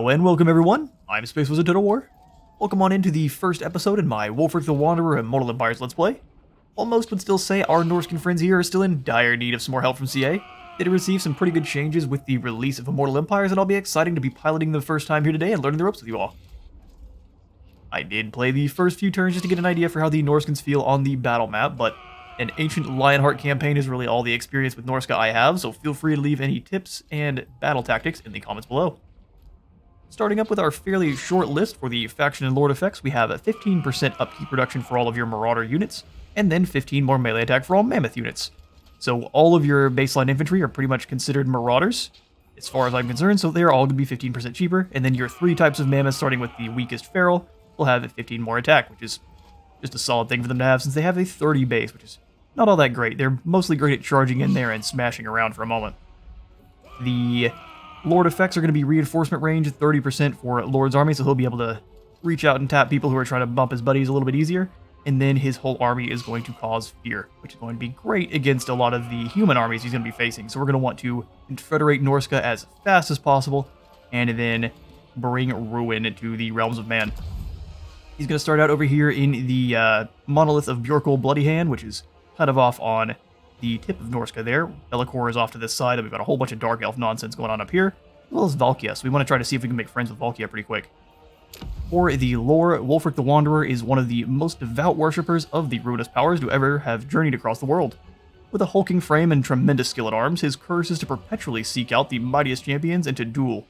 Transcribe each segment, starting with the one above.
Hello and welcome everyone, I'm Space Wizard Total War. Welcome on into the first episode in my Wulfrik the Wanderer and Monolith Empires Let's Play. While most would still say our Norscan friends here are still in dire need of some more help from CA, they did receive some pretty good changes with the release of Immortal Empires, and I'll be exciting to be piloting them the first time here today and learning the ropes with you all. I did play the first few turns just to get an idea for how the Norscans feel on the battle map, but an Ancient Lionheart campaign is really all the experience with Norsca I have, so feel free to leave any tips and battle tactics in the comments below. Starting up with our fairly short list for the faction and lord effects, we have a 15% upkeep reduction for all of your Marauder units, and then 15 more melee attack for all Mammoth units. So all of your baseline infantry are pretty much considered Marauders, as far as I'm concerned, so they're all going to be 15% cheaper, and then your 3 types of Mammoths, starting with the weakest Feral, will have 15 more attack, which is just a solid thing for them to have since they have a 30 base, which is not all that great. They're mostly great at charging in there and smashing around for a moment. The Lord effects are going to be reinforcement range, 30% for Lord's army, so he'll be able to reach out and tap people who are trying to bump his buddies a little bit easier. And then his whole army is going to cause fear, which is going to be great against a lot of the human armies he's going to be facing. So we're going to want to confederate Norsca as fast as possible, and then bring ruin to the realms of man. He's going to start out over here in the Monolith of Bjorkul Bloody Hand, which is kind of off on the tip of Norsca there. Bellicor is off to this side, and we've got a whole bunch of Dark Elf nonsense going on up here, as well as Valkia, so we want to try to see if we can make friends with Valkia pretty quick. For the lore, Wulfrik the Wanderer is one of the most devout worshippers of the ruinous powers to ever have journeyed across the world. With a hulking frame and tremendous skill at arms, his curse is to perpetually seek out the mightiest champions and to duel,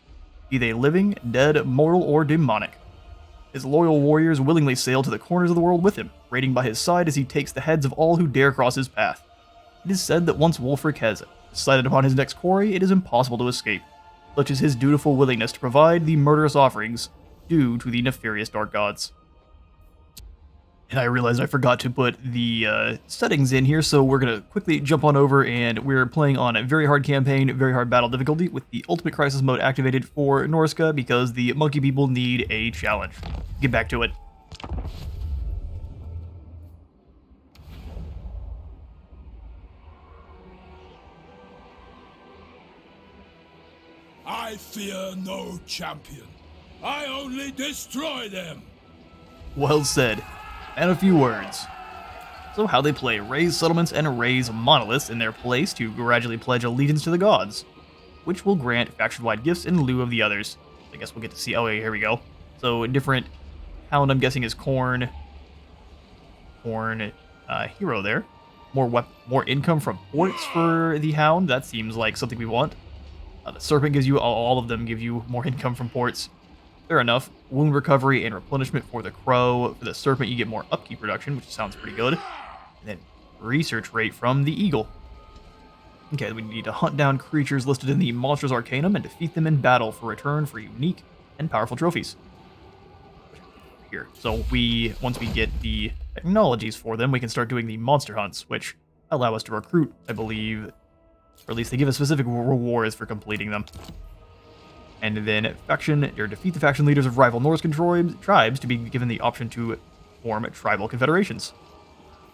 be they living, dead, mortal, or demonic. His loyal warriors willingly sail to the corners of the world with him, raiding by his side as he takes the heads of all who dare cross his path. It is said that once Wulfrik has decided upon his next quarry, it is impossible to escape, such as his dutiful willingness to provide the murderous offerings due to the nefarious dark gods. And I realized I forgot to put the settings in here, so we're going to quickly jump on over, and we're playing on a very hard campaign, very hard battle difficulty, with the Ultimate Crisis mode activated for Norsca because the monkey people need a challenge. Get back to it. I fear no champion. I only destroy them. Well said. And a few words. So how they play: raise settlements and raise monoliths in their place to gradually pledge allegiance to the gods, which will grant faction-wide gifts in lieu of the others. I guess we'll get to see. Oh, here we go. So a different hound, I'm guessing, is Khorne hero there. More income from ports for the hound. That seems like something we want. The serpent gives you, all of them give you more income from ports. Fair enough. Wound recovery and replenishment for the crow. For the serpent, you get more upkeep reduction, which sounds pretty good. And then research rate from the eagle. Okay, we need to hunt down creatures listed in the Monsters Arcanum and defeat them in battle for return for unique and powerful trophies. Here. So once we get the technologies for them, we can start doing the monster hunts, which allow us to recruit, I believe, or at least they give us specific rewards for completing them. And then defeat the faction leaders of rival Norscan tribes to be given the option to form tribal confederations.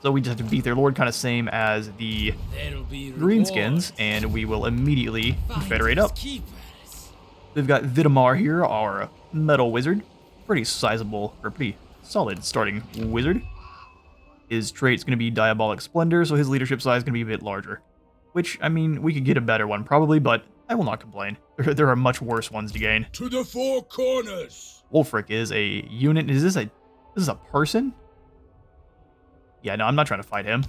So we just have to beat their lord, kind of same as the Greenskins, and we will immediately confederate up. We've got Vidamar here, our metal wizard. Pretty sizable, or pretty solid starting wizard. His trait's going to be Diabolic Splendor, so his leadership size is going to be a bit larger. Which, I mean, we could get a better one probably, but I will not complain. There are much worse ones to gain. To the four corners. Wulfrik is a unit. Is this a person? Yeah, no, I'm not trying to fight him.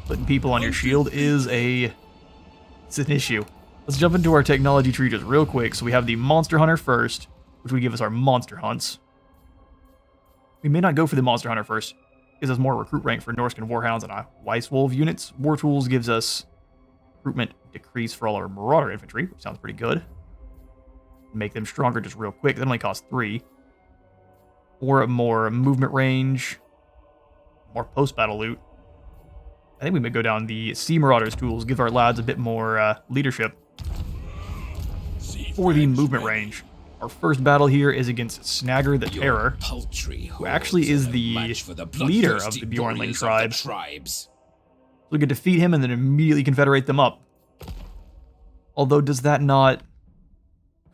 Putting people on your shield it's an issue. Let's jump into our technology tree just real quick. So we have the Monster Hunter first, which would give us our monster hunts. We may not go for the Monster Hunter first. Gives us more recruit rank for Norscan Warhounds and Weiss Wolf units. War Tools gives us recruitment decrease for all our Marauder infantry, which sounds pretty good. Make them stronger just real quick. That only costs 3. Or more movement range. More post-battle loot. I think we may go down the Sea Marauders tools, give our lads a bit more leadership. For the movement range, our first battle here is against Snagger the Terror, who actually is the leader of the Bjornling tribe. So we can defeat him and then immediately confederate them up. Although, does that not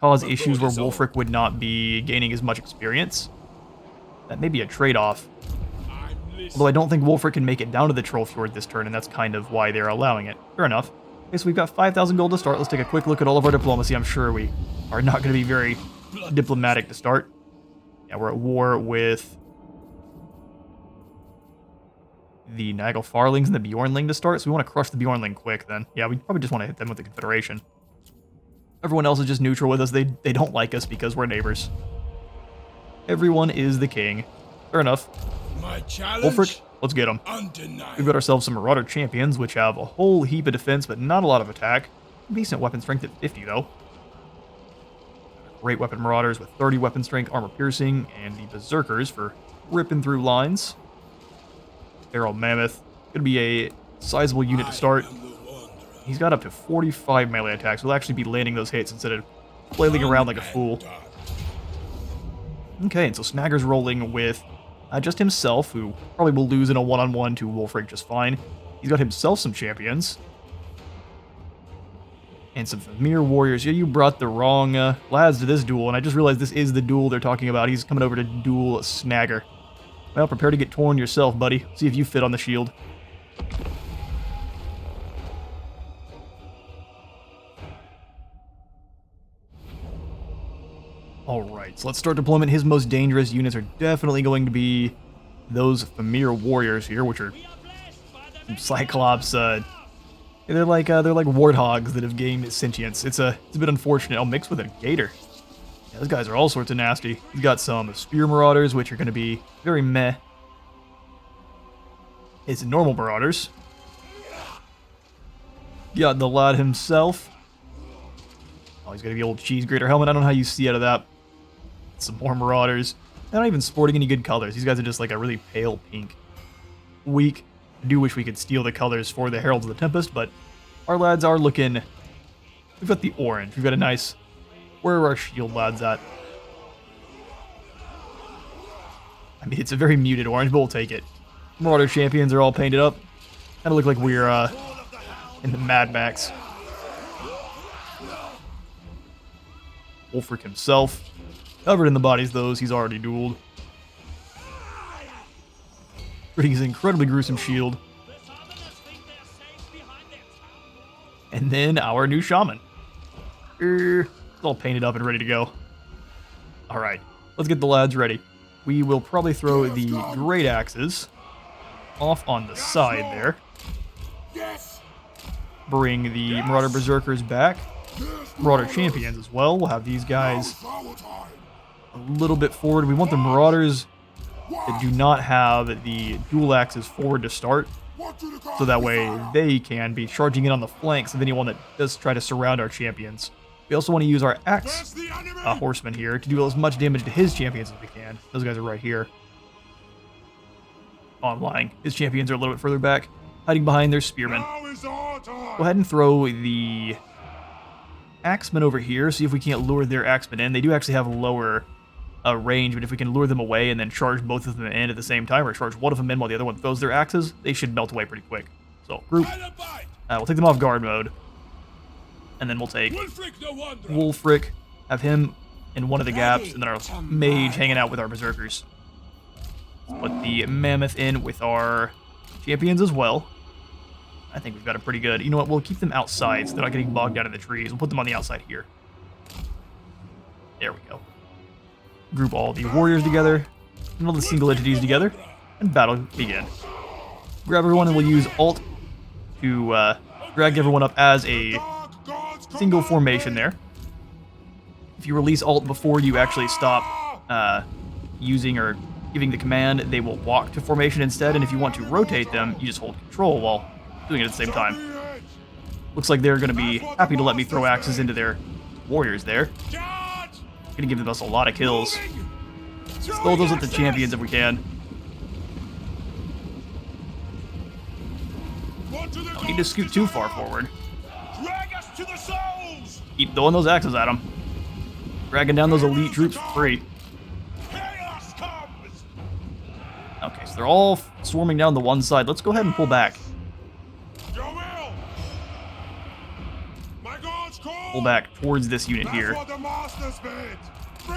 cause issues where Wulfrik would not be gaining as much experience. That may be a trade-off. Although I don't think Wulfrik can make it down to the Trollfjord this turn, and that's kind of why they're allowing it. Fair enough. Okay, so we've got 5,000 gold to start. Let's take a quick look at all of our diplomacy. I'm sure we are not going to be very diplomatic to start. Yeah, we're at war with the Naglfarlings and the Bjornling to start, so we want to crush the Bjornling quick then. Yeah, we probably just want to hit them with the Confederation. Everyone else is just neutral with us. They don't like us because we're neighbors. Everyone is the king. Fair enough. My challenge. Wulfrik, let's get them. We've got ourselves some Marauder champions, which have a whole heap of defense, but not a lot of attack. Decent weapon strength at 50, though. Great weapon Marauders with 30 weapon strength, armor piercing, and the Berserkers for ripping through lines. Feral Mammoth, gonna be a sizable unit to start. He's got up to 45 melee attacks. We'll actually be landing those hits instead of flailing around like a fool. Okay, and so Snagger's rolling with just himself, who probably will lose in a one-on-one to Wulfrik just fine. He's got himself some champions. And some Famir warriors. Yeah, you brought the wrong lads to this duel, and I just realized this is the duel they're talking about. He's coming over to duel Snagger. Well, prepare to get torn yourself, buddy. See if you fit on the shield. Alright, so let's start deployment. His most dangerous units are definitely going to be those Famir warriors here, which are some Cyclops. They're like warthogs that have gained sentience. It's a bit unfortunate. I'll mix with a gator. Yeah, those guys are all sorts of nasty. He's got some spear marauders, which are going to be very meh. It's normal marauders. Got the lad himself. Oh, he's got the old cheese grater helmet. I don't know how you see out of that. Some more marauders. They're not even sporting any good colors. These guys are just like a really pale pink. Weak. I do wish we could steal the colors for the Heralds of the Tempest, but our lads are looking... We've got the orange. We've got a nice... Where are our shield lads at? I mean, it's a very muted orange, but we'll take it. Marauder champions are all painted up. Kind of look like we're in the Mad Max. Wulfrik himself. Covered in the bodies, those. He's already dueled. He's an incredibly gruesome shield. And then our new shaman. It's all painted up and ready to go. Alright, let's get the lads ready. We will probably throw the great axes off on the side there. Bring the Marauder Berserkers back. Marauder Champions as well. We'll have these guys a little bit forward. We want the Marauders that do not have the dual axes forward to start, so that way they can be charging in on the flanks of anyone that does try to surround our champions. We also want to use our axe horsemen here to do as much damage to his champions as we can. Those guys are right here. Oh, I'm lying. His champions are a little bit further back, hiding behind their spearmen. Go ahead and throw the axemen over here, see if we can't lure their axemen in. They do actually have lower range, but if we can lure them away and then charge both of them in at the same time, or charge one of them in while the other one throws their axes, they should melt away pretty quick. So, group. We'll take them off guard mode. And then we'll take Wulfrik, have him in one of the gaps, and then our mage hanging out with our berserkers. Put the mammoth in with our champions as well. I think we've got it pretty good. You know what, we'll keep them outside so they're not getting bogged down in the trees. We'll put them on the outside here. There we go. Group all the warriors together, and all the single entities together, and battle begin. Grab everyone, and we'll use Alt to drag everyone up as a single formation there. If you release Alt before you actually stop using or giving the command, they will walk to formation instead, and if you want to rotate them, you just hold Control while doing it at the same time. Looks like they're going to be happy to let me throw axes into their warriors there. Gonna give us a lot of kills. Throw those at the champions if we can. Don't need to scoot too far forward. Keep throwing those axes at them. Dragging down those elite troops for free. Okay, so they're all swarming down the one side. Let's go ahead and pull back. pull back towards this unit here.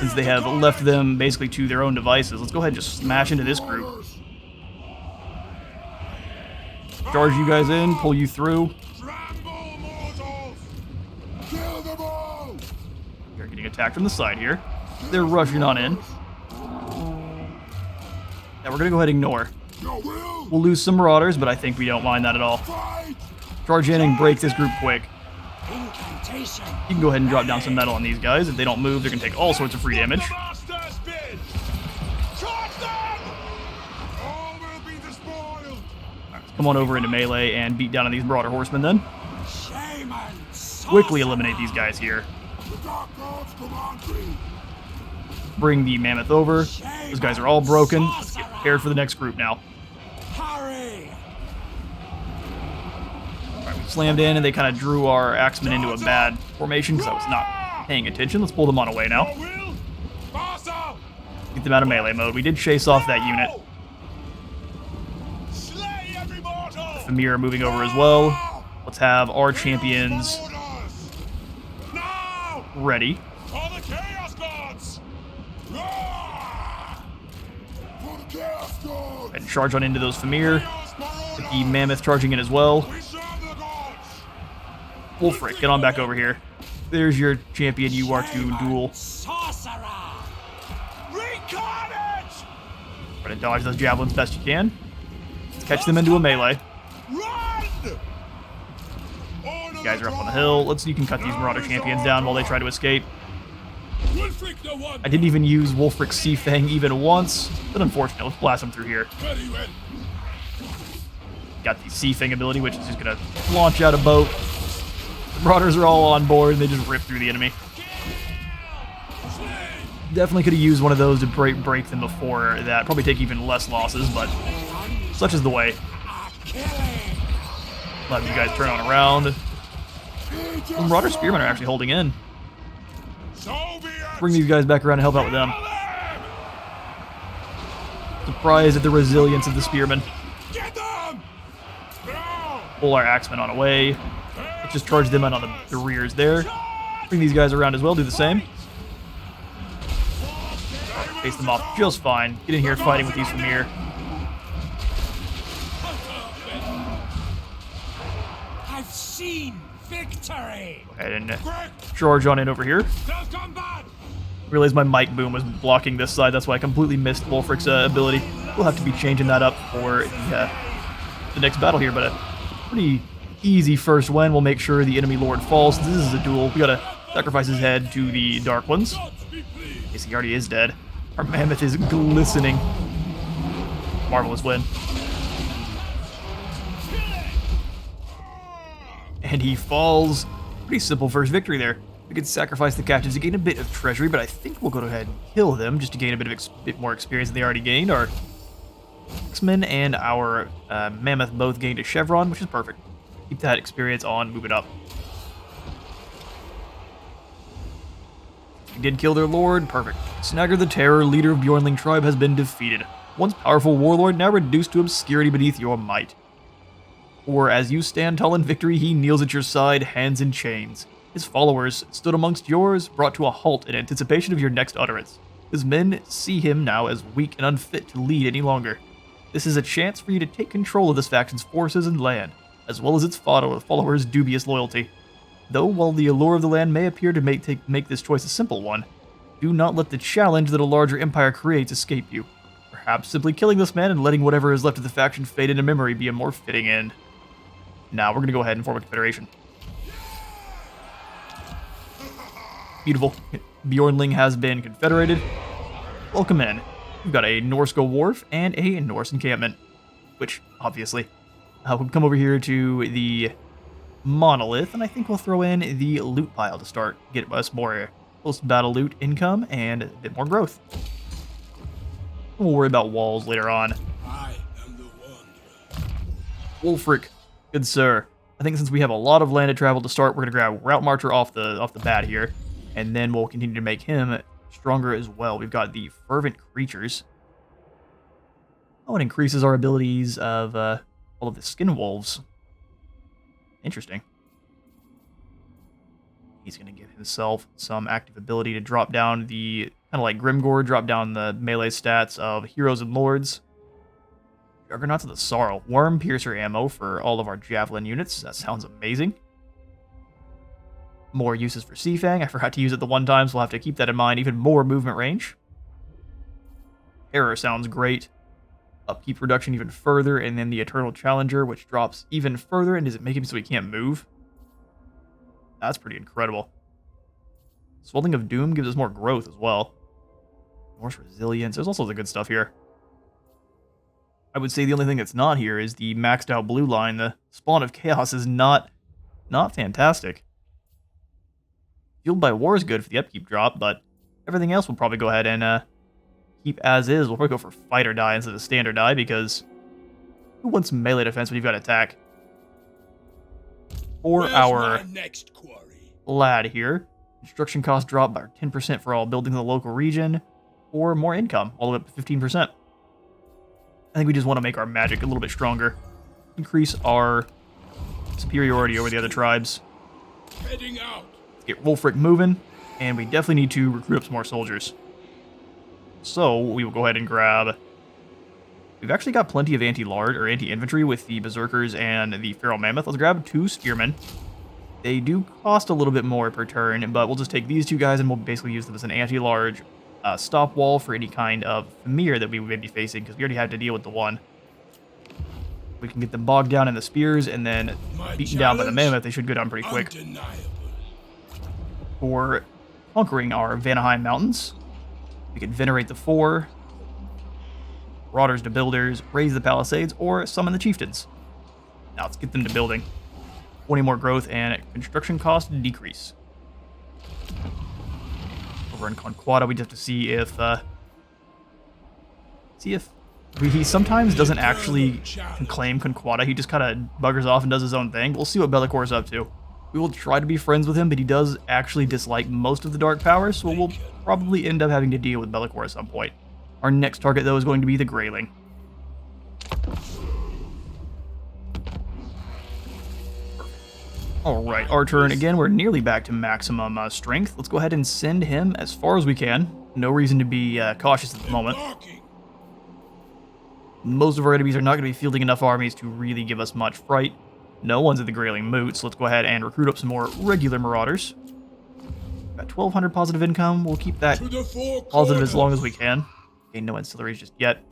Since they have left them basically to their own devices, let's go ahead and just smash into this group. Charge you guys in, pull you through. They're getting attacked from the side here. They're rushing on in. Now we're going to go ahead and ignore. We'll lose some marauders, but I think we don't mind that at all. Charge in and break this group quick. You can go ahead and drop down some metal on these guys. If they don't move, they're going to take all sorts of free damage. Come on over into melee and beat down on these Marauder horsemen then. Quickly eliminate these guys here. Bring the mammoth over. Those guys are all broken. Let's get prepared for the next group now. Alright, we slammed in and they kind of drew our axemen into a bad formation because I was not paying attention. Let's pull them on away now. Get them out of melee mode. We did chase off that unit. The Famir moving over as well. Let's have our champions ready. And charge on into those Famir. With the mammoth charging in as well. Wulfrik, get on back over here. There's your champion you are to duel. Try to dodge those javelins best you can. Let's catch them into a melee. These guys are up on the hill. You can cut these Marauder champions down while they try to escape. I didn't even use Wulfrik's Sea Fang even once, but unfortunately, let's blast them through here. Got the Sea Fang ability, which is just going to launch out a boat. The Marauders are all on board, and they just rip through the enemy. Definitely could have used one of those to break them before that. Probably take even less losses, but such is the way. Let you guys turn on around. The Marauder Spearmen are actually holding in. Bring these guys back around and help out with them. Surprised at the resilience of the Spearmen. Pull our axemen on away. Let's just charge them in on the rears there. Bring these guys around as well, do the same. Face them off just fine. Get in here fighting with these from here. I've seen victory. Go ahead and charge on in over here. Realized my mic boom was blocking this side. That's why I completely missed Wulfrik's ability. We'll have to be changing that up for the next battle here, but a pretty easy first win. We'll make sure the enemy lord falls. This is a duel. We gotta sacrifice his head to the Dark Ones. Yes, he already is dead. Our mammoth is glistening. Marvelous win. And he falls. Pretty simple first victory there. We could sacrifice the captives to gain a bit of treasury, but I think we'll go ahead and kill them just to gain a bit more experience than they already gained. Our X-Men and our mammoth both gained a chevron, which is perfect. Keep that experience on, move it up. We did kill their lord, perfect. Snagger the Terror, leader of Bjornling tribe, has been defeated. Once powerful warlord, now reduced to obscurity beneath your might. Or as you stand tall in victory, he kneels at your side, hands in chains. His followers stood amongst yours, brought to a halt in anticipation of your next utterance. His men see him now as weak and unfit to lead any longer. This is a chance for you to take control of this faction's forces and land, as well as its followers' dubious loyalty. Though while the allure of the land may appear to make this choice a simple one, do not let the challenge that a larger empire creates escape you. Perhaps simply killing this man and letting whatever is left of the faction fade into memory be a more fitting end. Now we're going to go ahead and form a confederation. Beautiful. Bjornling has been confederated. Welcome in. We've got a Norsko wharf and a Norse encampment, which, obviously, we'll come over here to the Monolith, and I think we'll throw in the loot pile to start. Get us more post-battle loot income and a bit more growth. We'll worry about walls later on. I am the Wanderer. Wulfrik, good sir. I think since we have a lot of land to travel to start, we're going to grab Route Marcher off the bat here, and then we'll continue to make him stronger as well. We've got the Fervent Creatures. Oh, it increases our abilities of all of the Skin Wolves. Interesting. He's going to give himself some active ability to drop down the, kind of like Grimgore, drop down the melee stats of heroes and lords. Juggernauts of the Sorrow. Worm Piercer ammo for all of our Javelin units. That sounds amazing. More uses for Seafang. I forgot to use it the one time, so we'll have to keep that in mind. Even more movement range. Terror sounds great. Upkeep reduction even further, and then the Eternal Challenger, which drops even further, and does it make him so he can't move? That's pretty incredible. Swelling of Doom gives us more growth as well. Norse Resilience. There's all sorts of good stuff here. I would say the only thing that's not here is the maxed out blue line. The Spawn of Chaos is not fantastic. Fueled by War is good for the upkeep drop, but everything else will probably go ahead and keep as is. We'll probably go for Fight or Die instead of Standard Die, because who wants melee defense when you've got attack? For our next quarry? lad here, construction cost drop by 10% for all buildings in the local region, or more income, all the way up to 15%. I think we just want to make our magic a little bit stronger. Increase our superiority over the other tribes. Heading out. Get Wulfrik moving, and we definitely need to recruit up some more soldiers. So we will go ahead and grab... We've actually got plenty of anti-large or anti-infantry with the Berserkers and the Feral Mammoth. Let's grab 2 Spearmen. They do cost a little bit more per turn, but we'll just take these 2 guys and we'll basically use them as an anti-large stop wall for any kind of Famir that we may be facing, because we already had to deal with the one. We can get them bogged down in the spears and then beaten down by the Mammoth. They should go down pretty quick. For conquering our Vanaheim Mountains, we can Venerate the 4, Marauders to Builders, Raise the Palisades, or Summon the Chieftains. Now let's get them to building. 20 more growth and construction cost decrease. Over in Conquata, we just have to see if he sometimes doesn't actually claim Conquata. He just kind of buggers off and does his own thing. We'll see what Bellicor is up to. We will try to be friends with him, but he does actually dislike most of the Dark Powers, so we'll probably end up having to deal with Bellicor at some point. Our next target, though, is going to be the Greyling. Alright, our turn again. We're nearly back to maximum strength. Let's go ahead and send him as far as we can. No reason to be cautious at the moment. Most of our enemies are not going to be fielding enough armies to really give us much fright. No one's at the Greyling Moot, so let's go ahead and recruit up some more regular Marauders. Got 1,200 positive income. We'll keep that positive as long as we can. Okay, no ancillaries just yet.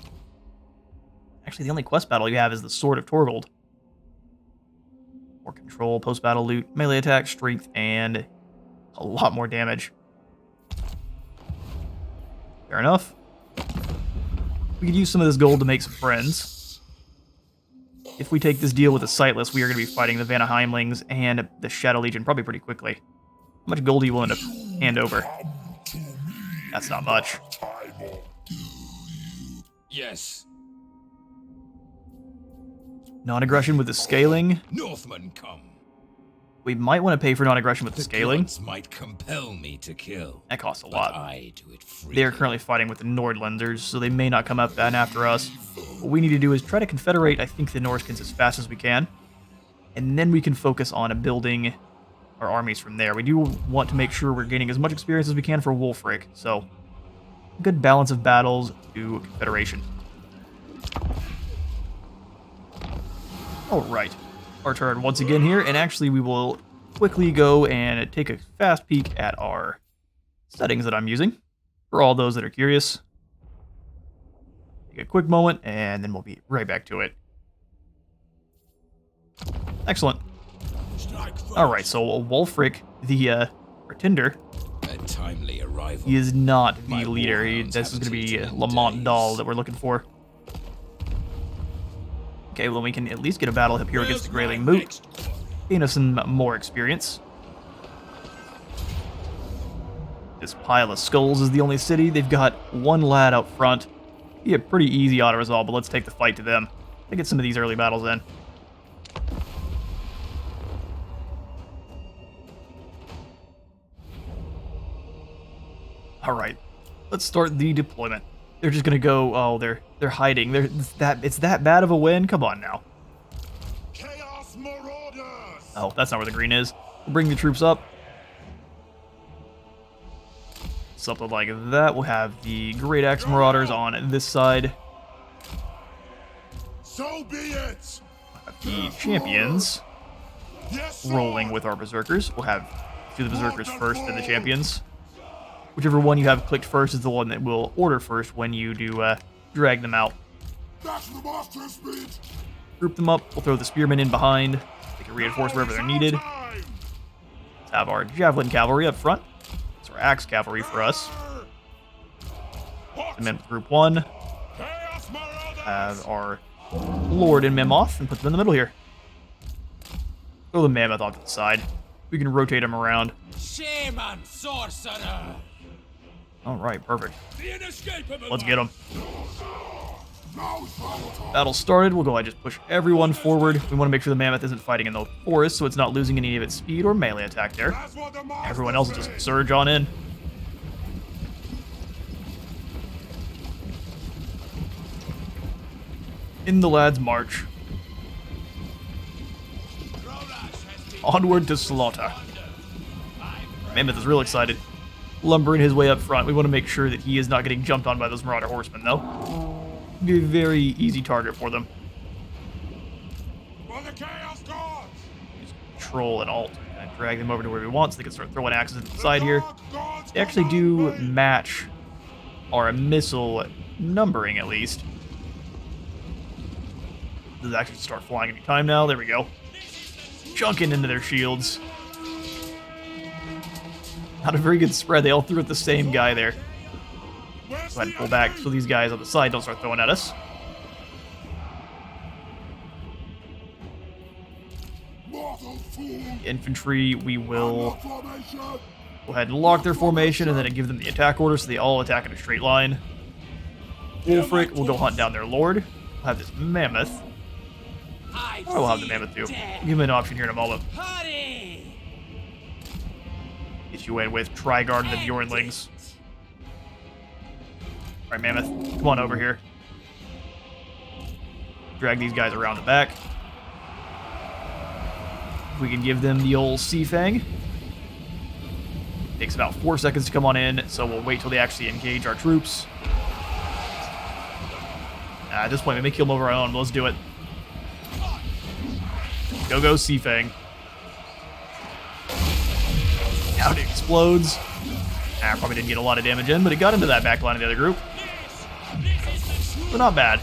Actually, the only quest battle you have is the Sword of Torgold. More control, post-battle loot, melee attack, strength, and a lot more damage. Fair enough. We could use some of this gold to make some friends. If we take this deal with the Sightless, we are going to be fighting the Vanaheimlings and the Shadow Legion probably pretty quickly. How much gold are you willing to hand over? That's not much. Yes. Non-aggression with the scaling. Northmen come. We might want to pay for non-aggression with the scaling. Gods might compel me to kill. That costs a but lot. I do it freely. They are currently fighting with the Nordlanders, so they may not come up and after us. What we need to do is try to confederate, I think, the Norskins as fast as we can. And then we can focus on building our armies from there. We do want to make sure we're gaining as much experience as we can for Wulfrik, so good balance of battles to Confederation. Alright, our turn once again here, and actually we will quickly go and take a fast peek at our settings that I'm using, for all those that are curious. Take a quick moment, and then we'll be right back to it. Excellent. Alright, so Wulfrik, the pretender, A timely arrival. he is not the My leader. warhounds This is going to be habitate in Lamont days. Dahl that we're looking for. Okay, well, we can at least get a battle up here against the Greyling Moot. Gain us some more experience. This pile of skulls is the only city. They've got one lad out front. Be a pretty easy auto-resolve, but let's take the fight to them. Let's get some of these early battles in. Alright, let's start the deployment. They're just gonna go, oh, they're hiding. It's that bad of a win? Come on now. Chaos Marauders! Oh, that's not where the green is. We'll bring the troops up. something like that. We'll have the Great Axe Marauders on this side. So be it. The champions Yes, rolling with our berserkers. We'll have do the berserkers first, then the champions. Whichever one you have clicked first is the one that will order first when you do drag them out. That's the master's speed. Group them up. We'll throw the spearmen in behind. They can reinforce wherever they're needed. Let's have our javelin cavalry up front. That's our axe cavalry for us. And then group 1. Have our lord and mammoth and put them in the middle here. Throw the mammoth off to the side. We can rotate them around. Shame on sorcerer! Alright, perfect. The inescapable. Let's get them. Battle started. We'll go ahead and just push everyone forward. We want to make sure the mammoth isn't fighting in the forest, so it's not losing any of its speed or melee attack there. Everyone else will just surge on in. In the lads march. Onward to slaughter. Mammoth is real excited. Lumbering his way up front. We want to make sure that he is not getting jumped on by those marauder horsemen, though. Be a very easy target for them. For the chaos gods. Use Control and Alt and drag them over to where we want so they can start throwing axes into the side here. They actually do match our missile numbering, at least. This is actually start flying any time now. There we go. Chunking into their shields. Not a very good spread. They all threw at the same guy there. Go ahead and pull back so these guys on the side don't start throwing at us. Infantry, we will go ahead and lock their formation and then give them the attack order so they all attack in a straight line. Wulfrik will go hunt down their lord. We'll have this mammoth. Or we'll have the mammoth too. We'll give him an option here in a moment. Get you in with Trigard and the Bjornlings. Alright, mammoth, come on over here. Drag these guys around the back. We can give them the old Sea Fang. Takes about 4 seconds to come on in, so we'll wait till they actually engage our troops. At this point, we may kill them over our own, but let's do it. Go, Sea Fang. Now it explodes. Probably didn't get a lot of damage in, but it got into that back line of the other group. So not bad.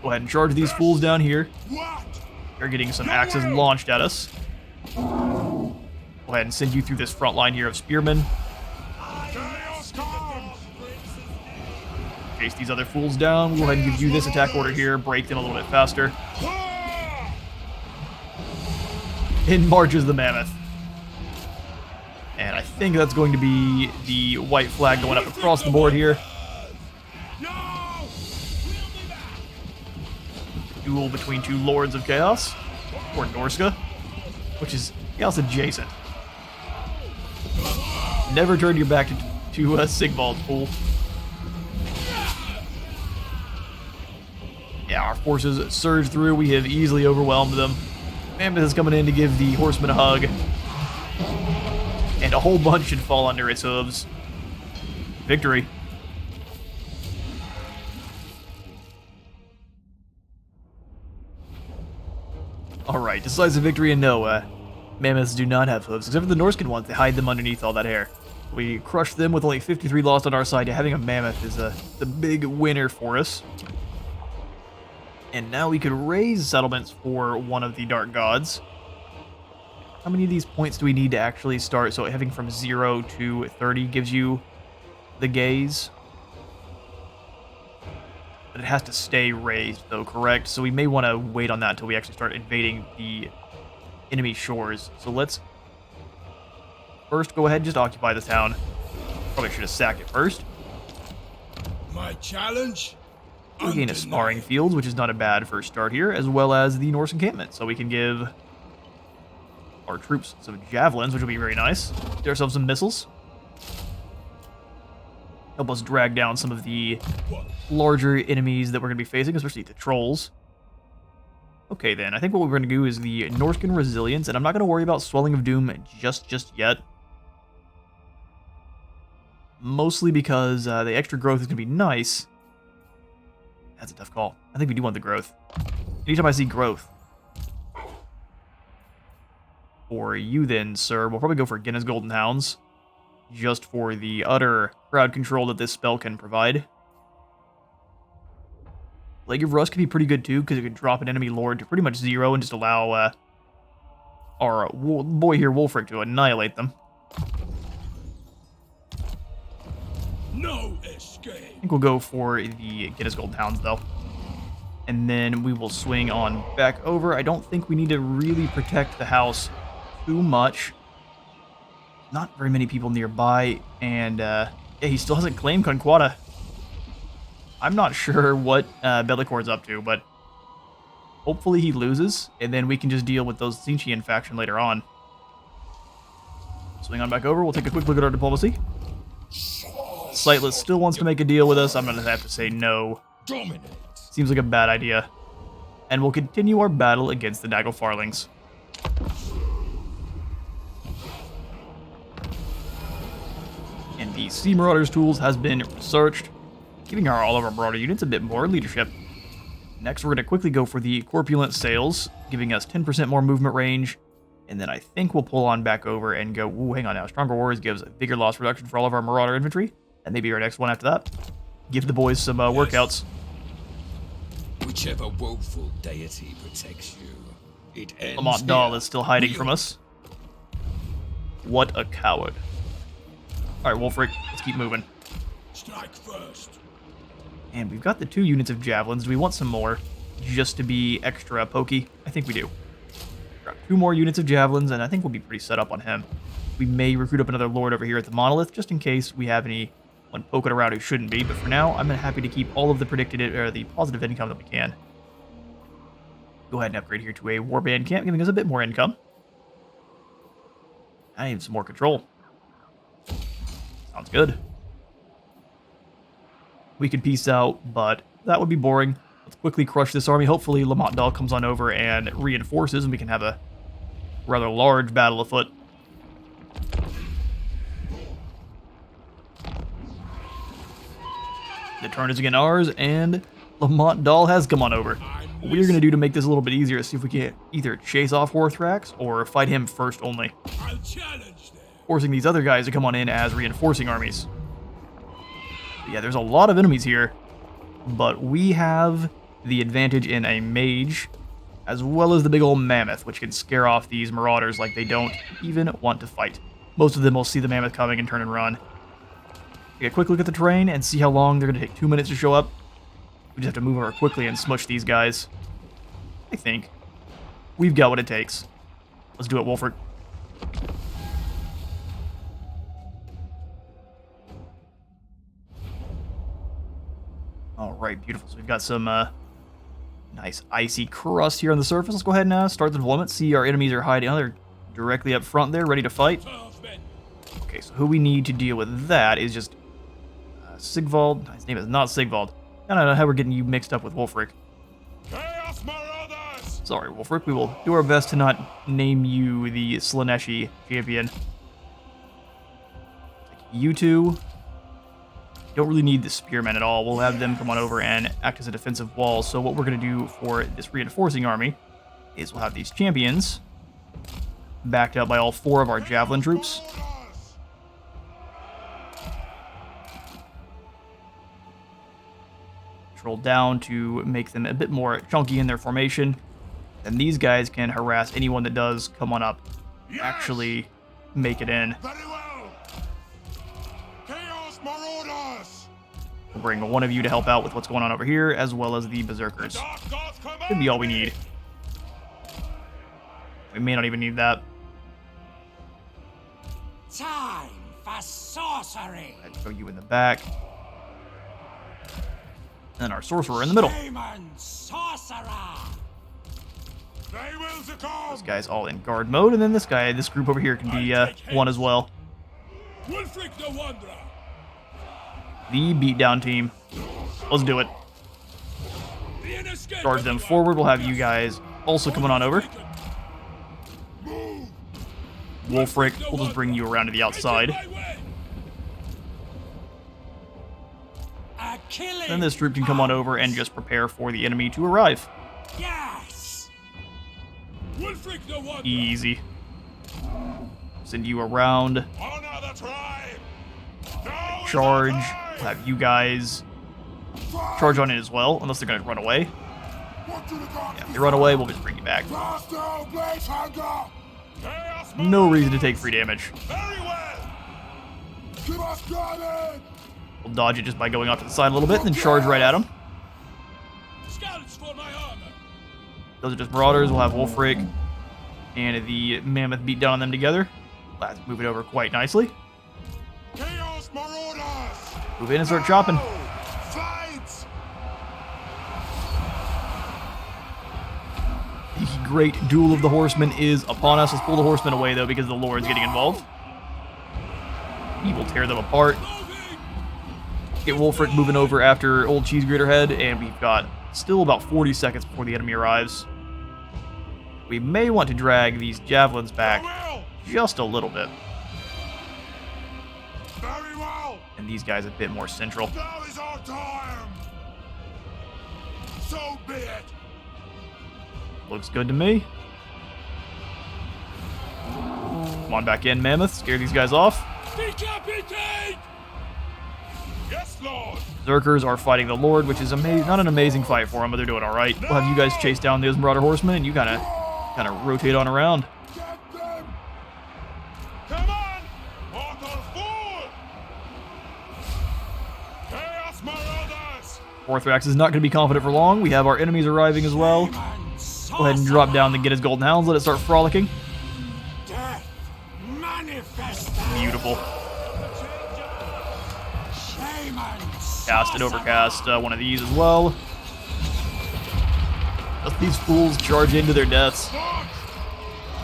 Go ahead and charge these fools down here. They're getting some axes launched at us. Go ahead and send you through this front line here of spearmen. Chase these other fools down. Go ahead and give you this attack order here. Break them a little bit faster. In marches the mammoth. And I think that's going to be the white flag going up across the board here. Duel between two Lords of Chaos, or Norska, which is Chaos adjacent. Never turn your back to Sigvald's pool. Yeah, our forces surge through. We have easily overwhelmed them. Mammoth is coming in to give the horsemen a hug. And a whole bunch should fall under its hooves. Victory. Alright, decisive victory, and no, mammoths do not have hooves, except for the Norscan ones. They hide them underneath all that hair. We crushed them with only 53 lost on our side. Having a mammoth is the big winner for us. And now we could raise settlements for one of the Dark Gods. How many of these points do we need to actually start? So having from 0 to 30 gives you the gaze. But it has to stay raised, though, correct? So we may want to wait on that until we actually start invading the enemy shores. So let's first go ahead and just occupy the town. Probably should have sacked it first. My challenge? We gain a sparring field, which is not a bad first start here, as well as the Norse encampment. So we can give our troops some javelins, which will be very nice. Get ourselves some missiles. Help us drag down some of the larger enemies that we're going to be facing, especially the trolls. Okay then, I think what we're going to do is the Norscan Resilience, and I'm not going to worry about Swelling of Doom just yet. Mostly because the extra growth is going to be nice. That's a tough call. I think we do want the growth. Anytime I see growth. For you then, sir, we'll probably go for Guinness Golden Hounds. Just for the utter crowd control that this spell can provide. Leg of Rust can be pretty good too, because it could drop an enemy lord to pretty much 0 and just allow our boy here, Wulfrik, to annihilate them. No escape. I think we'll go for the Guinness Golden Hounds, though. And then we will swing on back over. I don't think we need to really protect the house too much. Not very many people nearby, and yeah, he still hasn't claimed Conquata. I'm not sure what Bellicor's up to, but hopefully he loses, and then we can just deal with those Tzeentchian faction later on. Swing on back over. We'll take a quick look at our diplomacy. Sightless still wants to make a deal with us. I'm going to have to say no. Dominate. Seems like a bad idea. And we'll continue our battle against the Naglfarlings. And the Sea Marauders tools has been researched, giving all of our Marauder units a bit more leadership. Next, we're going to quickly go for the Corpulent Sails, giving us 10% more movement range. And then I think we'll pull on back over and go, ooh, hang on now. Stronger Warriors gives a vigor loss reduction for all of our Marauder infantry. And maybe our next one after that. Give the boys some workouts. Whichever woeful deity protects you, it ends Lamont Dahl here. is still hiding from us. What a coward. Alright, Wulfrik, let's keep moving. Strike first. And we've got the 2 units of javelins. Do we want some more just to be extra pokey? I think we do. Grab 2 more units of javelins, and I think we'll be pretty set up on him. We may recruit up another lord over here at the Monolith, just in case we have anyone poking around who shouldn't be. But for now, I'm happy to keep all of the predicted or the positive income that we can. Go ahead and upgrade here to a warband camp, giving us a bit more income. I need some more control. Sounds good. We could peace out, but that would be boring. Let's quickly crush this army. Hopefully Lamont Dahl comes on over and reinforces, and we can have a rather large battle afoot. The turn is again ours, and Lamont Dahl has come on over. What we're going to do to make this a little bit easier is see if we can either chase off Warthrax or fight him first only. I'll challenge them. Forcing these other guys to come on in as reinforcing armies. Yeah, there's a lot of enemies here, but we have the advantage in a mage, as well as the big old mammoth, which can scare off these marauders like they don't even want to fight. Most of them will see the mammoth coming and turn and run. Take a quick look at the terrain and see how long they're going to take 2 minutes to show up. We just have to move over quickly and smush these guys. I think we've got what it takes. Let's do it, Wulfrik. Alright, beautiful. So we've got some nice icy crust here on the surface. Let's go ahead and start the deployment. See our enemies are hiding. Oh, they're directly up front there, ready to fight. Okay, so who we need to deal with that is just Sigvald. His name is not Sigvald. I don't know how we're getting you mixed up with Wulfrik. Chaos Marauders! Sorry, Wulfrik. We will do our best to not name you the Slaneshi champion. You two don't really need the spearmen at all. We'll have them come on over and act as a defensive wall. So what we're going to do for this reinforcing army is we'll have these champions backed up by all 4 of our javelin troops. Control down to make them a bit more chunky in their formation. And these guys can harass anyone that does come on up. Actually make it in. Very well. Chaos Marauders! We'll bring one of you to help out with what's going on over here, as well as the berserkers. Dark gods command Could be all we me. need. We may not even need that. Time for sorcery. I'd throw you in the back. And our sorcerer in the middle. Demon sorcerer. They will succumb. This guy's all in guard mode, and then this group over here can be one as well. Wulfrik the Wanderer. The beatdown team. Let's do it. The inescapable Charge them forward. We'll have you guys also coming on over. Wulfrik, we'll just bring you around to the outside. Then this troop can come on over and just prepare for the enemy to arrive. Yes. Wulfrik the Wanderer. Easy. Send you around. Honor the tribe. Now is Charge. our time. We'll have you guys charge on it as well, unless they're going to run away. Yeah, if they run away, we'll just bring you back. Chaos No reason to take free damage. Very well. We'll dodge it just by going off to the side a little bit and then charge right at them. Scouts for my armor. Those are just marauders. We'll have Wulfrik and the mammoth beat down on them together. Let's move it over quite nicely. Chaos Marauders. Move in and start chopping. Fight. The great duel of the horsemen is upon us. Let's pull the horsemen away though because the Lord's getting involved. He will tear them apart. Get Wulfrik moving over after old Cheese Grater Head, and we've got still about 40 seconds before the enemy arrives. We may want to drag these javelins back just a little bit, Very well. and these guys a bit more central. Now is our time. So be it. Looks good to me. Come on back in, Mammoth. Scare these guys off. Decapitate. Yes, Lord. Berserkers are fighting the Lord, which is not an amazing fight for them, but they're doing all right. We'll have you guys chase down those Marauder Horsemen, and you kind of rotate on around. Get them. Come on. Mortal fool. Chaos Marauders. Orthrax is not going to be confident for long. We have our enemies arriving as well. Go ahead and drop down the Get His Golden Hounds. Let it start frolicking. Death manifest. Beautiful. Cast and overcast one of these as well. Let these fools charge into their deaths.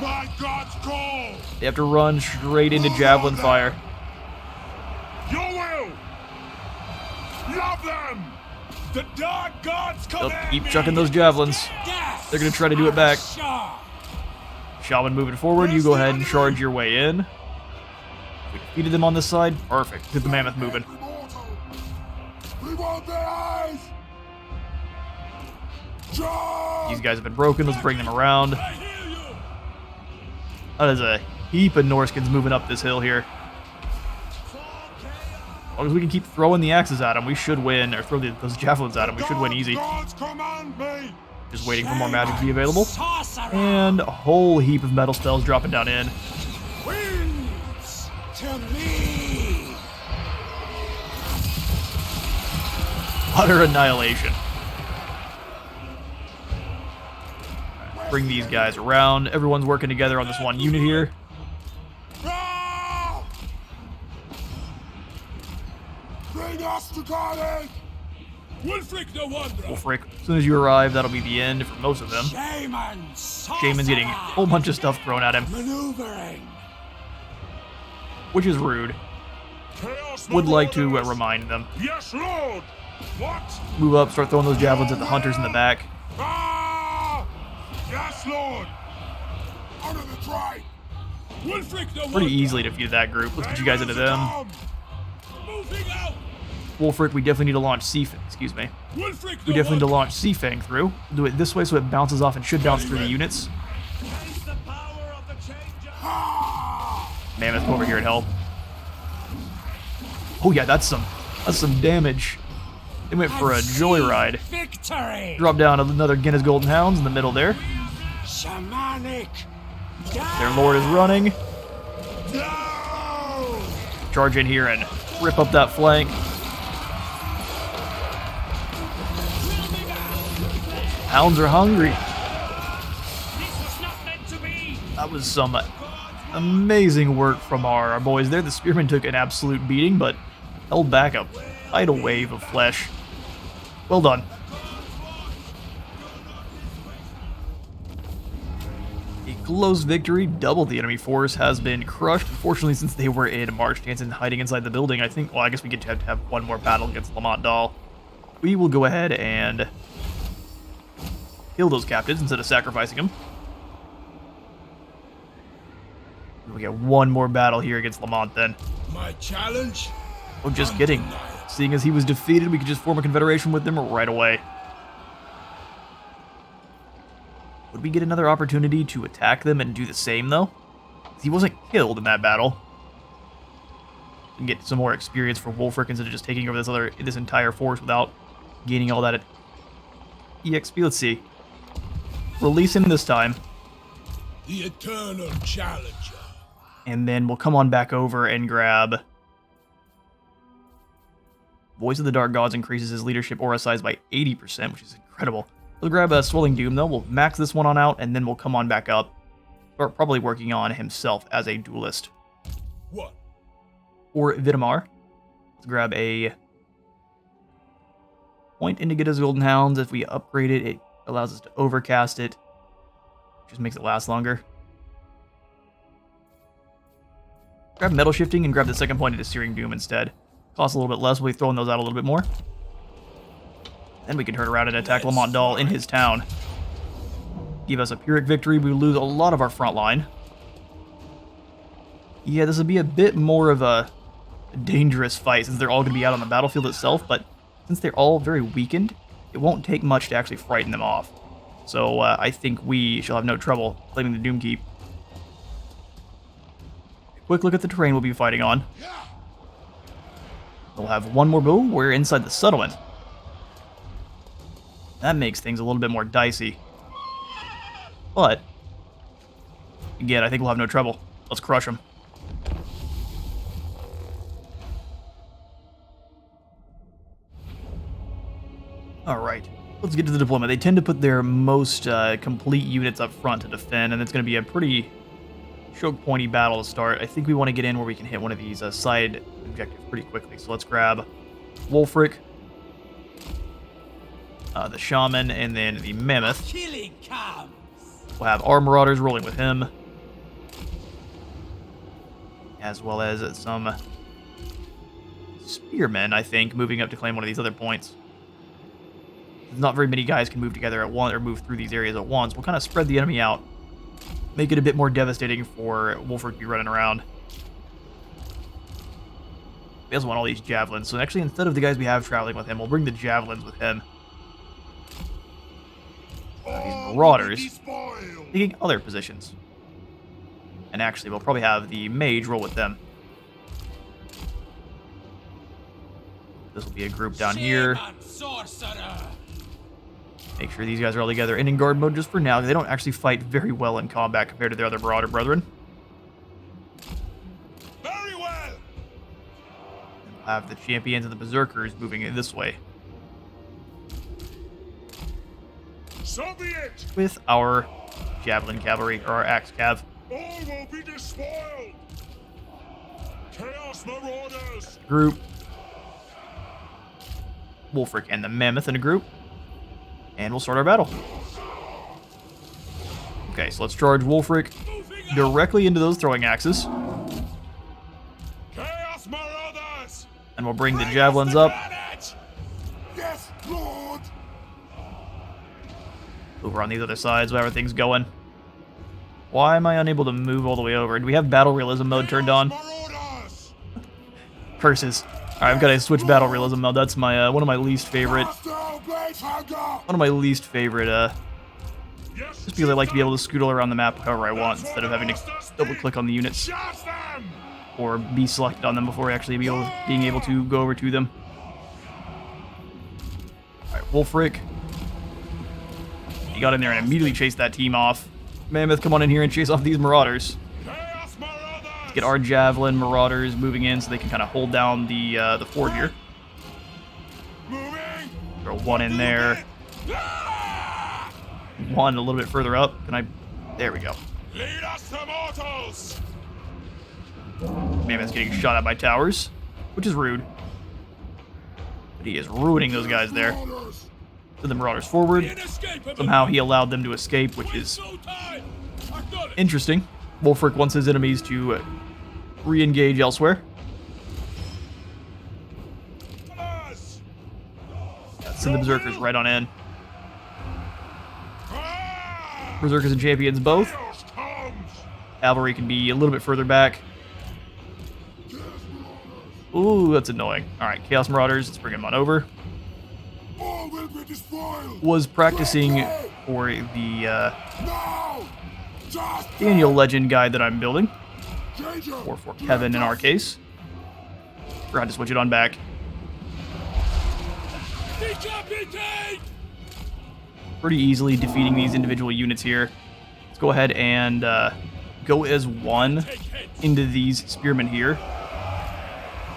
My God's call. They have to run straight into javelin fire. Your will. Love them. The dark gods They'll command keep me. chucking those javelins. They're going to try to do it back. Shaman moving forward. You go ahead and charge your way in. We defeated them on this side. Perfect. Get the Mammoth moving. We want their eyes. These guys have been broken. Let's bring them around. I hear you. That is a heap of Norskins moving up this hill here. As long as we can keep throwing the axes at them, we should win. Or throw those javelins at them, we should win easy. Gods command me. Just waiting for more magic to be available. And a whole heap of metal spells dropping down in. Wins to me. Utter annihilation. Bring these guys around. Everyone's working together on this one unit here. Ah! Bring us to Carnage. Wulfrik the Wanderer. Wulfrik, as soon as you arrive, that'll be the end for most of them. Shaman's getting a whole bunch of stuff thrown at him, Maneuvering. which is rude. Chaos Would like to Marauders. remind them. Yes, Lord. What? Move up, start throwing those javelins at the hunters in the back. Ah! Yes, Lord. Out of the tribe. Wulfrik the Pretty Wanderer. easily defeated that group. Let's get you guys into them. Moving out. Wulfrik, we definitely need to launch Seafang. Excuse me. Wulfrik We the definitely need to Wanderer. launch Seafang through. Do it this way so it bounces off and should bounce through the units. Taste the power of the changer. Mammoth, come over here and help. Oh yeah, that's some damage. They went for a joyride. Victory. Drop down another Guinness Golden Hounds in the middle there. Shamanic. Their lord is running. No. Charge in here and rip up that flank. Hounds are hungry. This was not meant to be. That was some amazing work from our boys there. The spearmen took an absolute beating, but held back a tidal wave of flesh. Well done. A close victory, double the enemy force, has been crushed. Unfortunately, since they were in march stance and hiding inside the building, I think, well, I guess we get to have one more battle against Lamont Dahl. We will go ahead and kill those captives instead of sacrificing them. We get one more battle here against Lamont then. My challenge? Oh, just kidding. Seeing as he was defeated, we could just form a confederation with them right away. Would we get another opportunity to attack them and do the same, though? He wasn't killed in that battle. And get some more experience for Wulfrik instead of just taking over this entire force without gaining all that EXP. Let's see. Release him this time. The eternal challenger. And then we'll come on back over and grab... Voice of the Dark Gods increases his leadership aura size by 80%, which is incredible. We'll grab a Swelling Doom, though. We'll max this one on out, and then we'll come on back up. Start probably working on himself as a duelist. What? Or Vitamar. Let's grab a point into get his Golden Hounds. If we upgrade it, it allows us to overcast it. Just makes it last longer. Grab Metal Shifting and grab the second point into Searing Doom instead. Costs a little bit less, we'll be throwing those out a little bit more. Then we can turn around and attack Lamont Dahl in his town. Give us a Pyrrhic victory, we lose a lot of our front line. Yeah, this would be a bit more of a dangerous fight since they're all going to be out on the battlefield itself, but since they're all very weakened, it won't take much to actually frighten them off. So I think we shall have no trouble claiming the Doomkeep. A quick look at the terrain we'll be fighting on. We'll have one more boom. We're inside the settlement. That makes things a little bit more dicey. But, again, I think we'll have no trouble. Let's crush them. Alright, let's get to the deployment. They tend to put their most complete units up front to defend, and it's going to be a pretty choke pointy battle to start. I think we want to get in where we can hit one of these side objectives pretty quickly. So let's grab Wulfrik, the Shaman, and then the Mammoth. Killing comes. We'll have our Marauders rolling with him, as well as some Spearmen, I think, moving up to claim one of these other points. Not very many guys can move together at once or move through these areas at once. We'll kind of spread the enemy out, make it a bit more devastating for Wulfrik to be running around. He doesn't want all these javelins, so actually instead of the guys we have traveling with him, we'll bring the javelins with him. These Marauders taking other positions. And actually, we'll probably have the Mage roll with them. This will be a group down here. Make sure these guys are all together and in guard mode just for now, because they don't actually fight very well in combat compared to their other Marauder brethren. Very well. And we'll have the Champions and the Berserkers moving in this way. So be it. With our Javelin Cavalry, or our Axe Cav. All will be despoiled. Chaos Marauders. Group. Wulfrik and the Mammoth in a group. And we'll start our battle. Okay, so let's charge Wulfrik directly into those throwing axes. Chaos Marauders. And we'll bring the javelins up. Yes, Lord. Over on these other sides where everything's going. Why am I unable to move all the way over? Do we have battle realism mode turned on? Marauders. Curses. Alright, I've got to switch battle realism mode. That's my one of my least favorite. One of my least favorite, just because I like to be able to scoot all around the map however I want instead of having to double click on the units or be selected on them before actually being able to go over to them. Alright, Wulfrik. He got in there and immediately chased that team off. Mammoth, come on in here and chase off these Marauders. Let's get our Javelin Marauders moving in so they can kind of hold down the fort here. Throw one in there. One a little bit further up. Can I? There we go. Lead us to mortals. Mammoth's getting shot at by towers, which is rude. But he is ruining those guys there. Send the Marauders forward. Somehow he allowed them to escape, which is interesting. Wulfrik wants his enemies to re-engage elsewhere. Send the Berserkers right on in. Berserkers and Champions both. Cavalry can be a little bit further back. Ooh, that's annoying. Alright, Chaos Marauders, let's bring them on over. All will be despoiled. Was practicing for the No! Just Daniel Legend guide that I'm building. danger. Or for Kevin in our case. Forgot to switch it on back. Decapitate! Pretty easily defeating these individual units here. Let's go ahead and go as one into these spearmen here,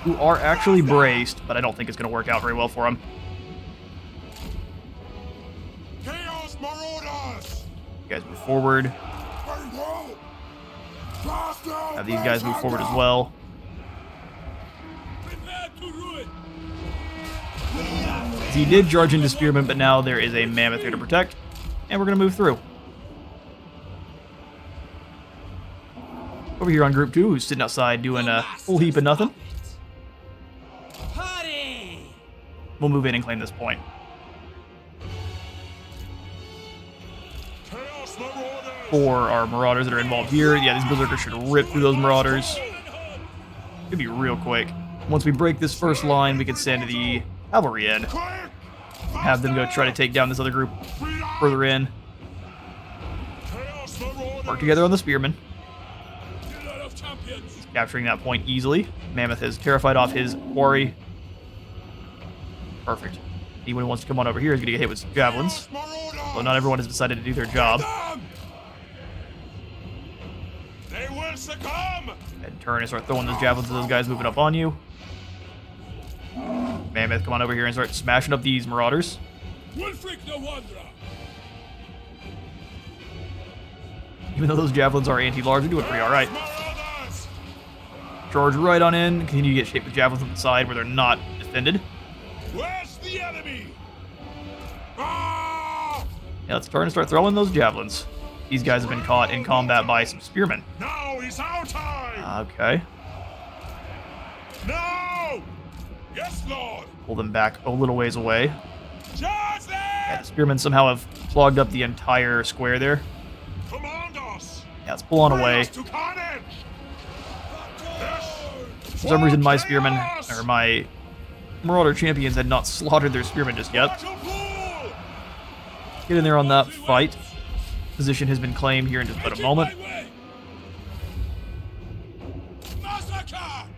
who are actually braced, but I don't think it's going to work out very well for them. Chaos Marauders! You guys move forward. Very well. Cast down Have these guys move forward as well. Prepare to ruin. He did charge into spearmen, but now there is a mammoth here to protect, and we're going to move through. Over here on Group 2, who's sitting outside doing a full heap of nothing. We'll move in and claim this point. Chaos Marauders! For our Marauders that are involved here, yeah, these Berserkers should rip through those Marauders. Could be real quick. Once we break this first line, we can send the Cavalry in. Quick! Have them go try to take down this other group further in. Chaos Marauders! Work together on the Spearmen. Killer of champions! Capturing that point easily. Mammoth has terrified off his quarry. Perfect. Anyone who wants to come on over here is going to get hit with some javelins. Chaos Marauders! Well, not everyone has decided to do their job. Them! They will succumb! And turn and start throwing those javelins at those guys moving up on you. Mammoth, come on over here and start smashing up these Marauders. Wulfrik the Wanderer! Even though those javelins are anti-large, they're doing pretty alright. Marauders! Charge right on in. Continue to get shaped with javelins on the side where they're not defended. Where's the enemy? Ah! Yeah, let's turn and start throwing those javelins. These guys have been caught in combat by some spearmen. Now is our time! Okay. No! Yes, Lord! Pull them back a little ways away. Charge them! Yeah, the spearmen somehow have clogged up the entire square there. Command us! Yeah, let's pull on Bring away. us to carnage! Yes! For some reason, my spearmen, or my Marauder champions, had not slaughtered their spearmen just yet. Battle pool! Get in there on that fight. Position has been claimed here in just about a moment. Making my way! Massacre!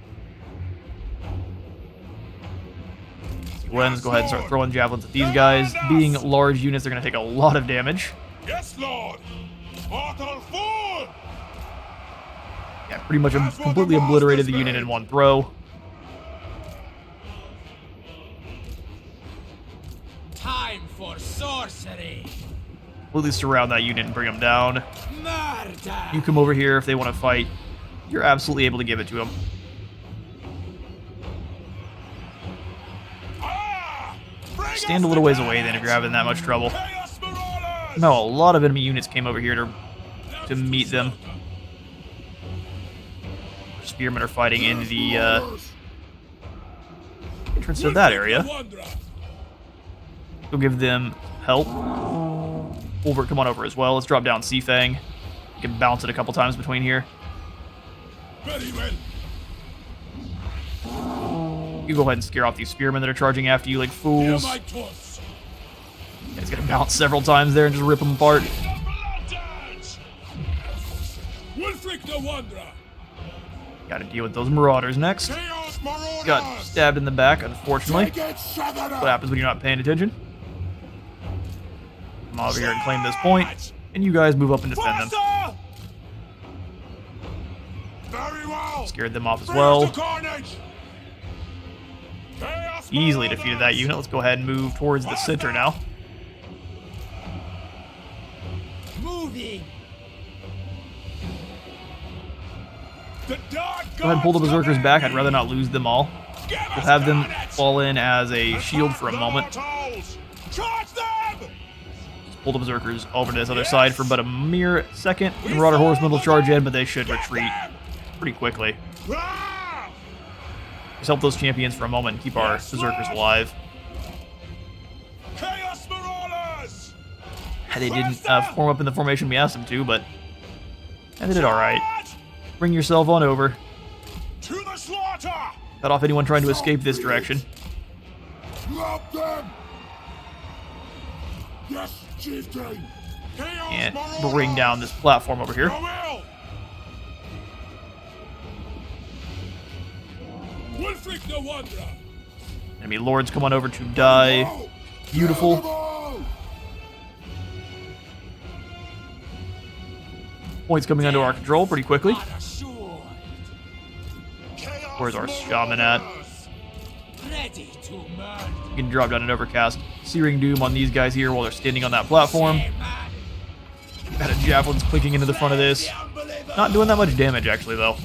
Let's go ahead and start throwing javelins at these guys. Being large units, they're going to take a lot of damage. Yes, Lord! Mortal fool! Yeah, pretty much completely obliterated the unit in one throw. Time for sorcery. Completely surround that unit and bring them down. Murder. You come over here if they want to fight. You're absolutely able to give it to them. Ah! Bring Stand a us little the ways away then if you're having that much trouble. Chaos Marauders! No, a lot of enemy units came over here to meet them. Spearmen are fighting in the entrance to that area. We'll give them help. Wulfrik, come on over as well. Let's drop down Seafang. You can bounce it a couple times between here. Very well. You go ahead and scare off these spearmen that are charging after you like Hear fools. my toss. He's gonna bounce several times there and just rip them apart. Blood dance! Wulfrik the Wanderer! Gotta deal with those Marauders next. Chaos Marauders! Got stabbed in the back, unfortunately. Take it, Settra! What happens when you're not paying attention? Come over here and claim this point, and you guys move up and defend them. Faster! Very well! Scared them off as Bring us well. to carnage! Chaos Easily defeated that unit. Let's go ahead and move towards the center now. Moving. The dark Go ahead and pull the Berserkers back. I'd rather not lose them all. We'll have them fall in as a shield for a moment. Charge them! Pull the Berserkers over to this other side for but a mere second. The Marauder Horsemen will charge in, but they should retreat pretty quickly. Ah! Just help those champions for a moment and keep our Berserkers alive. Chaos Marauders! They didn't form up in the formation we asked them to, but they did alright. Bring yourself on over. To the slaughter! Cut off anyone trying to escape this direction. Drop them! Yes, chieftain! And bring down this platform over here. Wulfrik the Wanderer! Enemy lords come on over to die. Beautiful. Points coming under our control pretty quickly. Where's our shaman at? Ready to murder. You can drop down an overcast. Searing Doom on these guys here while they're standing on that platform. Got a javelin's clicking into the front of this. Not doing that much damage actually though.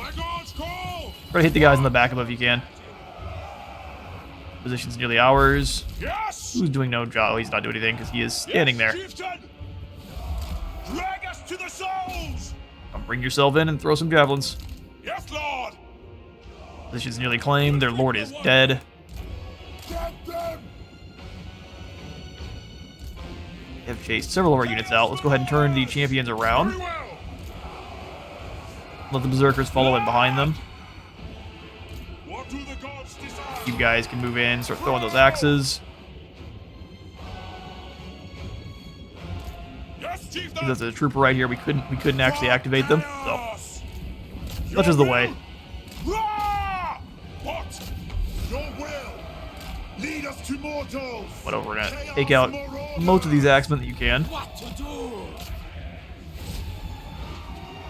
Try to hit the guys in the back of if you can. Position's nearly ours. Who's doing no job? Oh, he's not doing anything because he is standing there. Drag us to the souls! Come bring yourself in and throw some javelins. Yes, Lord! Position's nearly claimed. Their lord is dead. Get them! They have chased several of our units out. Let's go ahead and turn the champions around. Very well! Let the berserkers follow in behind them. What do the gods decide? You guys can move in, start throwing those axes. Yes, chieftain! Because there's a trooper right here. We couldn't actually activate them. So such is the way. What? Your will! Lead us to mortals! But we're gonna take out most of these axemen that you can. What to do?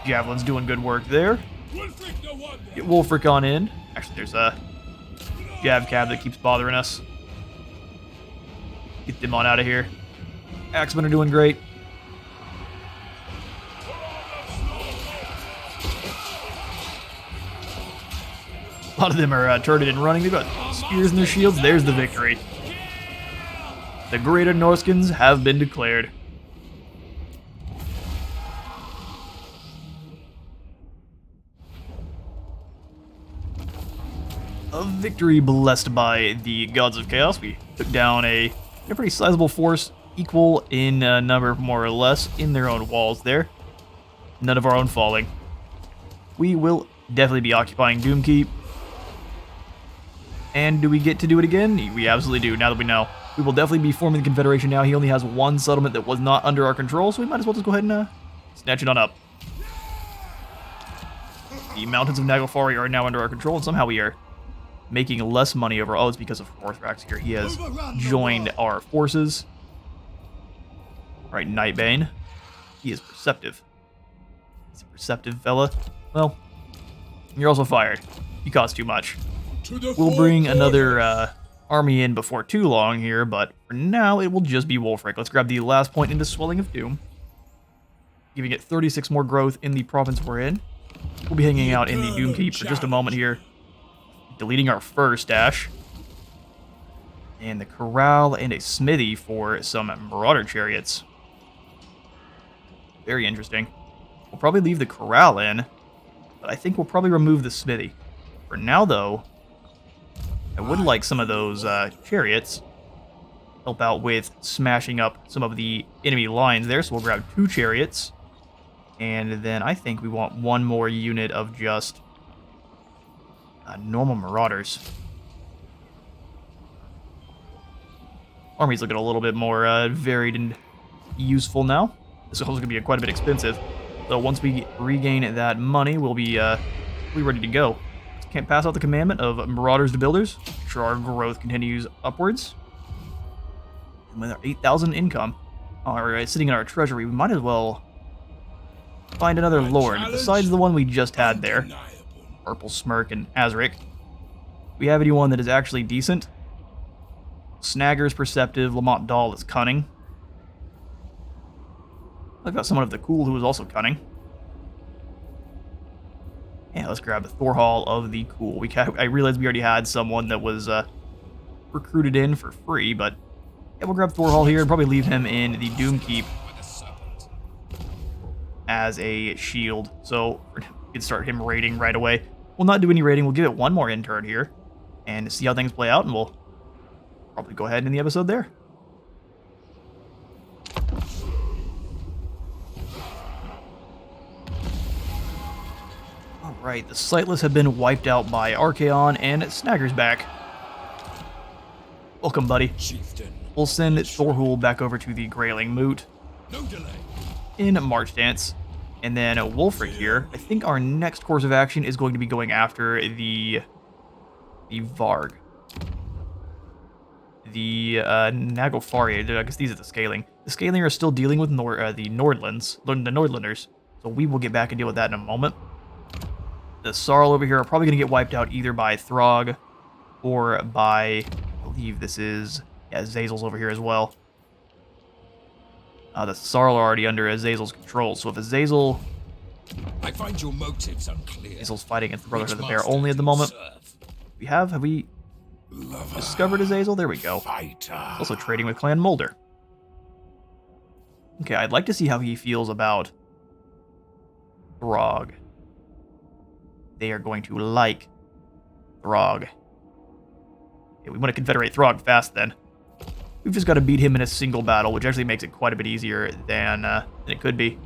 Javelin's doing good work there. Wulfrik the Wanderer! Get Wulfrik on in. Actually, there's a Jav cab that keeps bothering us. Get them on out of here. Axemen are doing great. A lot of them are turreted and running. They've got spears in their shields. There's the victory. The Greater Norskins have been declared. A victory blessed by the gods of chaos. We took down a pretty sizable force, equal in number more or less, in their own walls there. None of our own falling. We will definitely be occupying Doomkeep. And do we get to do it again? We absolutely do, now that we know. We will definitely be forming the Confederation now. He only has one settlement that was not under our control, so we might as well just go ahead and snatch it on up. The mountains of Naglfarlings are now under our control, and somehow we are making less money over. Oh, it's because of Orthrax here. He has joined our forces. Alright, Nightbane. He is perceptive. He's a perceptive fella. Well, you're also fired. You cost too much. We'll bring another army in before too long here, but for now it will just be Wulfrik. Let's grab the last point into Swelling of Doom. Giving it 36 more growth in the province we're in. We'll be hanging out in the Doomkeep for just a moment here. Deleting our fur stash. And the corral and a smithy for some marauder chariots. Very interesting. We'll probably leave the corral in, but I think we'll probably remove the smithy. For now, though, I would like some of those chariots. Help out with smashing up some of the enemy lines there, so we'll grab 2 chariots. And then I think we want 1 more unit of just normal marauders. Army's looking a little bit more varied and useful now. This is also going to be quite a bit expensive. So once we regain that money, we'll be ready to go. Can't pass out the commandment of marauders to builders. Make sure our growth continues upwards. And with our 8,000 income, sitting in our treasury, we might as well find another lord besides the one we just had there. Purple Smirk and Azric. We have anyone that is actually decent. Snagger's perceptive. Lamont Dahl is cunning. I've got someone of the cool who is also cunning. Yeah, let's grab the Thorhall of the cool. I realized we already had someone that was recruited in for free, but yeah, we'll grab Thorhall here and probably leave him in the Doomkeep as a shield. So we can start him raiding right away. We'll not do any raiding. We'll give it 1 more intern here and see how things play out, and we'll probably go ahead and end the episode there. Right, the Sightless have been wiped out by Archaon, and Snagger's back. Welcome, buddy. Chieftain. We'll send Thorhul back over to the Grayling Moot No delay. in March Dance. And then Wulfrik here. I think our next course of action is going to be going after the Varg. The Naglfarlings. I guess these are the Scaling. The Scaling are still dealing with the Nordlanders. So we will get back and deal with that in a moment. The Sarl over here are probably going to get wiped out either by Throg or by, I believe this is, yeah, Azazel's over here as well. The Sarl are already under Azazel's control, so if Azazel... I find your motives unclear. Azazel's fighting against the Brotherhood of the Which Bear master only at the do you moment. serve? Have we discovered Azazel? There we go. Fighter. Also trading with Clan Mulder. Okay, I'd like to see how he feels about Throg. They are going to like Throg. Yeah, we want to confederate Throg fast then. We've just got to beat him in a single battle, which actually makes it quite a bit easier than it could be.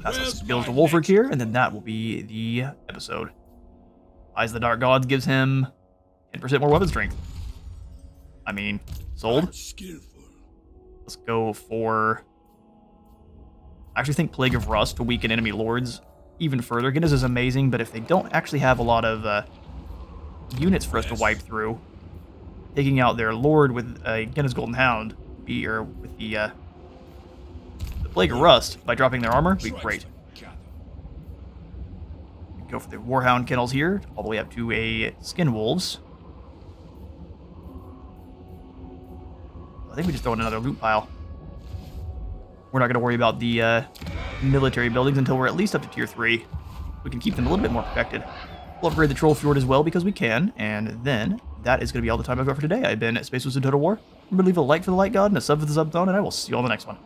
Pass some skills to Wulfrik here, and then that will be the episode. Eyes of the Dark Gods gives him 10% more weapon strength. I mean, sold. Skillful. Let's go for... I actually think Plague of Rust to weaken enemy lords even further. Again, this is amazing, but if they don't actually have a lot of units for us to wipe through, taking out their lord with Genna's Golden Hound, or with the Plague of Rust by dropping their armor, would be great. Go for the Warhound kennels here, all the way up to a Skin Wolves. I think we just throw in another loot pile. We're not going to worry about the military buildings until we're at least up to tier 3. We can keep them a little bit more protected. We'll upgrade the Troll Fjord as well because we can, and then that is going to be all the time I've got for today. I've been Space Wizard Total War. Remember to leave a like for the Light God and a sub for the Sub Zone, and I will see you on the next one.